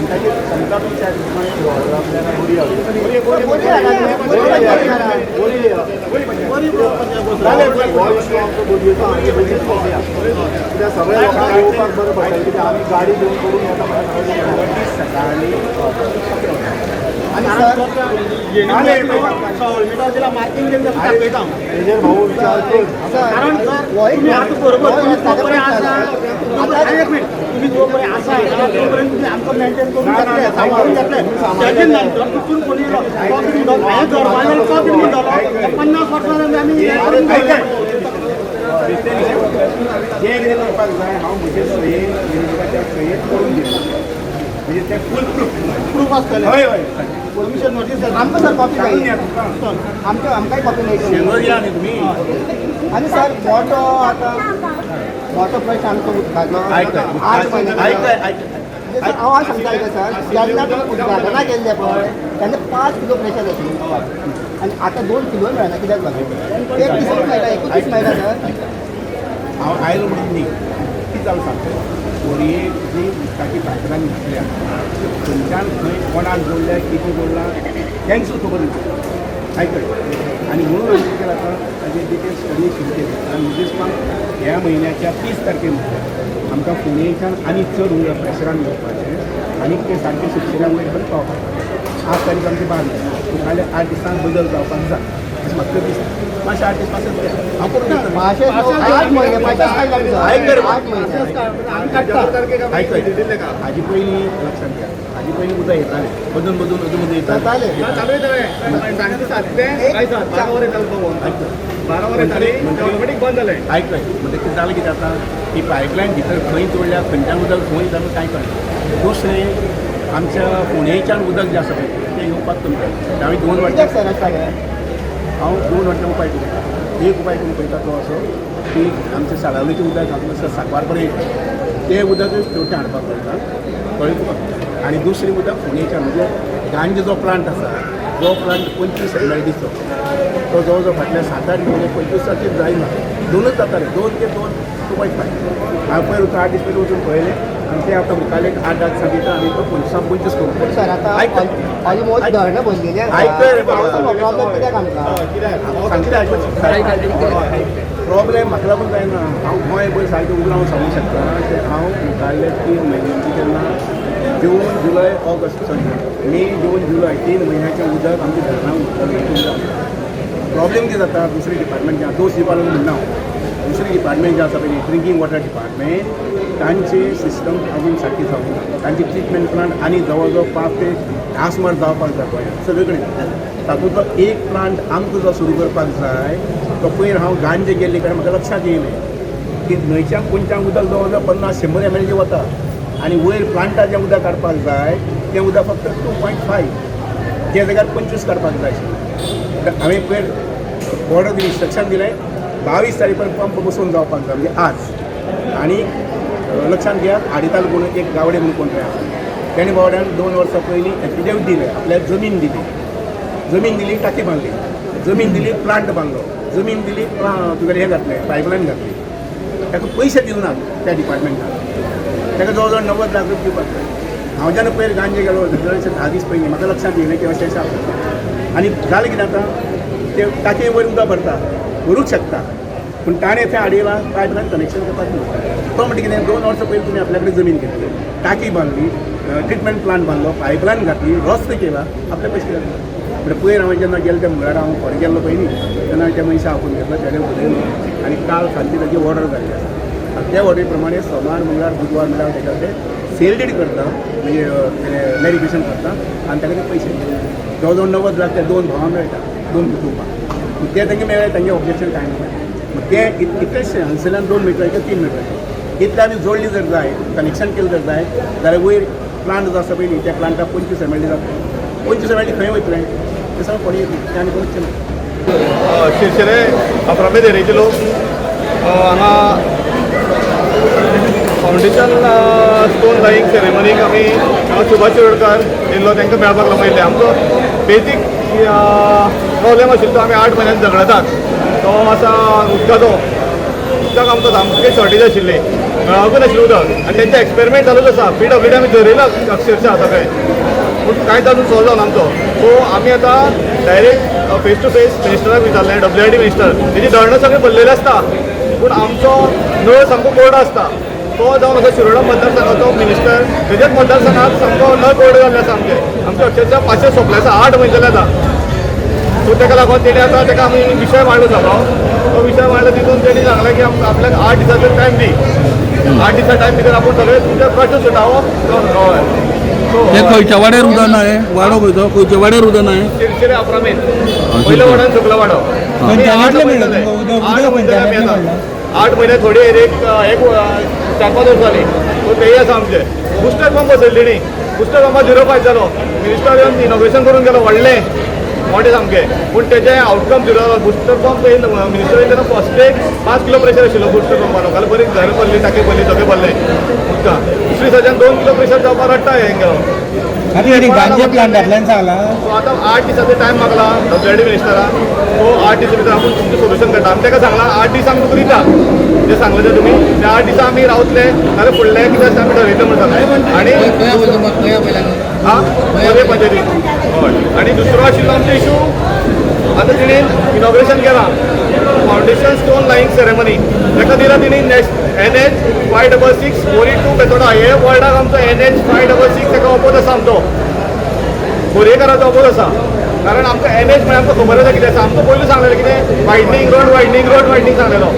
ताचे संतापी आपल्याला बोरी कित्याक सगळ्या लोकांक येवपाक बरें पडटा कित्याक आमी गाडी घेवन करून येता सकाळी तेजेर भाऊ विचार कर तुम्ही जोपर्यंत असा आहे ना तोपर्यंत तुम्ही आमचं मेंटेन करून घेतले सांभाळून घेतले त्याच्यानंतर कुठून कोणी 50 वर्षांनी आम्ही जे कितें करपाक जाय हांव म्हजे सयेन वेंचणुकाच्या सयेन करून दिलो म्हणजे ते फूल प्रूफ आसतलें हय हय परमिशन नोटीस आमकां सर कॉपी जाय आमकांय कॉपी नाही शेंगर या न्ही तुमी आणि सर मोठो आता मोठो प्रश्न आमचो उदकाचो हांव आज सांगता सर जेन्ना तुमी उदकादना गेल्ले पळय तेन्ना 5 किलो प्रेशर आशिल्लें आनी आतां 2 किलो मेळना कित्याक लागून एक दीस मेळटा 21 मेळटा सर हांव आयलो म्हणून न्ही कितें जालें सांगता बोरयेक जी उदकाची पायपलायन घातल्या थंयच्यान खंय कोणाक जोडल्या कितें जोडलां तेंच खबर ना आयकय आनी म्हणून आमी कितें जाता ताजे डिटेल्स स्टडी सुरू केली आनी म्हजे दिसपाक ह्या म्हयन्याच्या 30 तारखेर आमकां फोंडेच्यान आनी चड उदक प्रेशरान येवपाचें आनी ते सारकें सुशेगाद पर्यंत पावपाचें 8 तारीख आमची बांद नाजाल्या 8 दिसांक बदल जावपाक जाय अशें म्हाका दिसता मातशें 8 दीस पासून हांव करून आयकय हाजी पयलीं लक्षांत घ्या हाजी पयलीं उदक येतालें मदून मदून येतालें 12 वरां जाली ऑटोमॅटीक बंद जालें आयकय म्हणजे कितें जालें कितें आतां ही पायपलायन भितर खंय तोडल्या खंयच्यान उदक खंय जालें कांय कळना दुसरें आमच्या फोंडेच्यान उदक जें आसा पळय तें येवपाक कमी हांवें 2 फावटी हांव 2 फावटी उपाय केलो एक उपाय करून पळयता तो असो की आमच्या साळावलीचें उदक आमकां साकवार पर्यंत तें उदक शेवटें हाडपाक पळयता कळ्ळें तुका आनी दुसरें उदक फोंडेच्यान म्हणजे गांज जो प्लांट आसा जो प्लांट 25 MLDचो तो जवळ जवळ फाटल्या 7-8 म्हयने 25 जायना 2च जाताले 2 ते 2.5 हांव पयर 8 दीस पयलीं वचून पळयलें आनी ते आतां मुखाले 8 दीस सांगितलं आनी तो 25 करून सर आतां ऑलमोस्ट धरणं भरलेली आयकय रे बाबा प्रॉब्लेम कित्याक आमकां सांगता प्रॉब्लेम म्हाका लागून जायना हांव गोंय पळय सारकें उगडावन सांगूंक शकता की हांव मुखारले 3 म्हयन्यांची जेन्ना जून जुलय ऑगस्ट सॉरी मे जून जुलय 3 म्हयन्याचें उदक आमच्या धरणां प्रॉब्लेम कितें जाता दुसरे डिपार्टमेंट जे दोस डिपार्टमेंट म्हणना हांव दुसरे डिपार्टमेंट जे आसा पळय ड्रिंकींग वॉटर डिपार्टमेंट तांचे सिस्टम अजून सारकी जावंक तांचे ट्रिटमेंट प्लांट आनी जवळ जवळ 5 ते 10 सुमार जावपाक जाय गोंयांत सगळे कडेन तातूंतलो एक प्लांट आमकां जो सुरू करपाक जाय तो पयर हांव गांजे गेल्ले कारण म्हाका लक्षांत येयलें की न्हंयच्यान कोणच्यान उदक जवळ जवळ 50-100 MLD वता आनी वयर प्लांटाचें उदक काडपाक जाय तें उदक फक्त 2.5 त्या जाग्यार 25 काडपाक जाय आशिल्लें हांवें पयर ऑर्डर दिली इंस्ट्रक्शन दिलें 22 तारीख पर्यंत पंप बसोवन जावपाक जाय म्हणजे आज आनी लक्षांत घेयात हाडितालो कोण एक गावडे म्हणून कोण तयार तेणे बावड्यान 2 वर्सां पयलीं एफिडेवीट दिलें आपल्याक जमीन दिली टाकी बांदली जमीन दिली प्लांट बांदलो जमीन दिली तुगेलें हें घातलें पायपलायन घातली ताका पयशे दिले ना त्या डिपार्टमेंटान ताका जवळ जवळ 90 लाख रुपया दिवपाक जाय हांव जेन्ना पयर गांजे गेलो जवळशे 10 दीस पयलीं म्हाका लक्षांत येयलें की अशें आसा आनी जालें कितें आतां ते टाकये वयर उदक भरता भरूंक शकता पूण ताणें थंय हाडिलां पायपलायन कनेक्शन करपाक ना तो म्हणटा कितें 2 वर्सां पयलीं तुमी आपल्या कडेन जमीन घेतली टाकी बांदली ट्रिटमेंट प्लांट बांदलो पायपलायन घातली रस्तो केला आपले पयशे घातले म्हणजे पयर हांवें जेन्ना गेलो त्या मंगळारा हांव फोरें गेल्लो पयलीं तेन्ना त्या मनशाक आपोवन घेतलो तेणें उलयलो आनी काल सांजची ताची ऑर्डर जाल्ली आसा त्या ऑर्डरी प्रमाणे सोमार मंगळार बुधवार म्हणल्यार ताका ते सेल डीड करता म्हणजे व्हेरिफिकेशन करता आनी ताका ते पयशे जवळ जवळ 90 लाख त्या 2 भावांक मेळटा 2 कुटुंबांक ते तांगे मेळ्ळे तांगे ऑब्जेक्शन कांय ना मग ते इतलेशे हांगसरल्यान 2 मिटराचे 3 मिटराचे इतले आमी जोडली जर जाय कनेक्शन केलें जर जाय जाल्यार वयर प्लांट जो आसा पयलीं त्या प्लांटाक 25 MLD जाता 25 MLD खंय वयतलें ते सगळें फोंडे येतलें तें आनी करूंकचें ना शिरशिरे अप्रामे देरेचे लोक हांगा फावंडेशन स्टोन लाईंग सेरेमनीक आमी सुभाष शिरोडकार येयल्लो तांकां मेळपाक लागून आमचो बेजीक प्रॉब्लेम आशिल्लो तो आमी 8 म्हयन्यान झगडतात तो आसा उदकाचो उदकाक आमकां सामकें शॉर्टेज आशिल्लें मेळावूंक नाशिल्लें उदक आनी तेंचे एक्सपेरिमेंट चालूच आसा PWD आमी धरयला अक्षरशः सगळें पूण कांयच अजून सॉल्व जावना आमचो सो आमी आतां डायरेक्ट फेस टू फेस मिनिस्टराक विचारलें WID मिनिस्टर तेजी धरणं सगळें भरलेलें आसता पूण आमचो नळ सामको कोरडो आसता तो जावन असो शिरोडा मतदारसंघाचो मिनिस्टर तेजेच मतदारसंघात सामको नळ कोरडो जाल्ले आसा आमचे अक्षरशः 500 सोंपले आसा 8 म्हयने जाले आतां सो ताका लागून तेणी आतां ताका आमी विशय मांडलो सगळो तो विशय मांडलो तितून तेणी सांगलें की आपल्याक 8 दिसाचो टायम दी 8 दिसा टायम भितर आपूण सगळे तुमचे प्रश्न सुटावप हय हे खंयच्या वाड्यार उदक ना हे वाडो खंयचो खंयच्या वाड्यार उदक ना हे शिरशिरे अप्रामेन पयल्या वाड्यान सकलो वाडो आमी 8 म्हयने जाले 8 म्हयने जाले आमी आतां 8 म्हयने थोडी एक 4-5 वर्स जाली सो तेय आसा आमचे बुस्टर पंप बसयल्ली न्ही बुस्टर पंपाक 0.5 जालो मिनिस्टर येवन इनॉग्रेशन करून गेलो व्हडलें मोठे सामकें पूण तेजे आउटकम झिरो जालो बुस्टर पंप मिनिस्टर येयले तेन्ना फर्स्ट डे 5 किलो प्रेशर आशिल्लो बुस्टर पंपान लोकांनी बरी घर भरली टाकी भरली सगळें भरलें उदकां दुसरी सजान 2 किलो प्रेशर जावपाक रट्टा हें गेलो गांजे प्लांटांतल्यान सांगला सो आतां 8 दिसाचो टायम मागला WID मिनिस्टराक सो 8 दिसा भितर आपूण तुमचें सोल्युशन करता आमी ताका सांगलां 8 दीस आमी तुका दिता जें सांगलें तें तुमी त्या 8 दिसा आमी रावतले नाल्यार फुडले कितें आसा आमी ठरयतले म्हणून सांगलें आनी हां बरे पंचायतीन हय आनी दुसरो आशिल्लो आमचो इशू आतां तिणेन इनॉग्रेशन केलां फावंडेशन स्टोन लायिंग सेरेमनी ताका दिला तिणी नेक्स्ट NH 566 42 बेतोडा हे वर्ल्डाक आमचो NH 566 ताका ऑपोज आसा आमचो बोरयेकाराचो ऑपोज आसा कारण आमकां NH म्हळ्यार आमकां खबर आसा कितें आसा आमकां पयलीं सांगलेलें कितें वायडनींग रोड वायडनींग सांगलेलो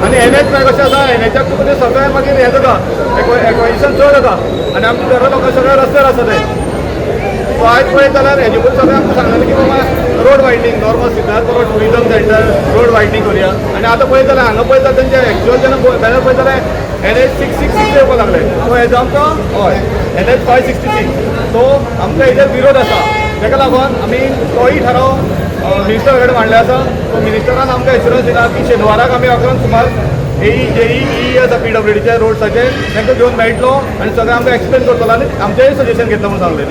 आनी NH म्हळ्यार कशें आसा NHाक तुका तें सगळें मागीर हें जाता एक्वायशन चड जाता आनी आमचे घरा लोकां सगळे रस्त्यार आसा ते सो आयज पळयत जाल्यार हेजे पयलीं सगळें आमकां सांगलेलें की बाबा रोड वायडनींग नॉर्मल सिद्धार्थ बरो टुरिजम सेंटर रोड वायडनींग करुया आनी आतां पळयत जाल्यार हांगा पळयत जाल्यार तेंचे एक्चुअल जेन्ना बॅनर पळयत जाल्यार NH 666 येवपाक लागले सो हेजो आमकां हय NH 566 सो आमकां हेजेर विरोध आसा ताका लागून आमी तोय थाराव मिनिस्टर कडेन मांडले आसा सो मिनिस्टरान आमकां एश्युरन्स दिला की शेनवाराक आमी 11 सुमार AE आसा PWDच्या रोड्साचे तांकां घेवन मेळटलो आनी सगळें आमकां एक्सप्लेन करतलो आनी आमचेंय सजेशन घेतलो म्हणून सांगलें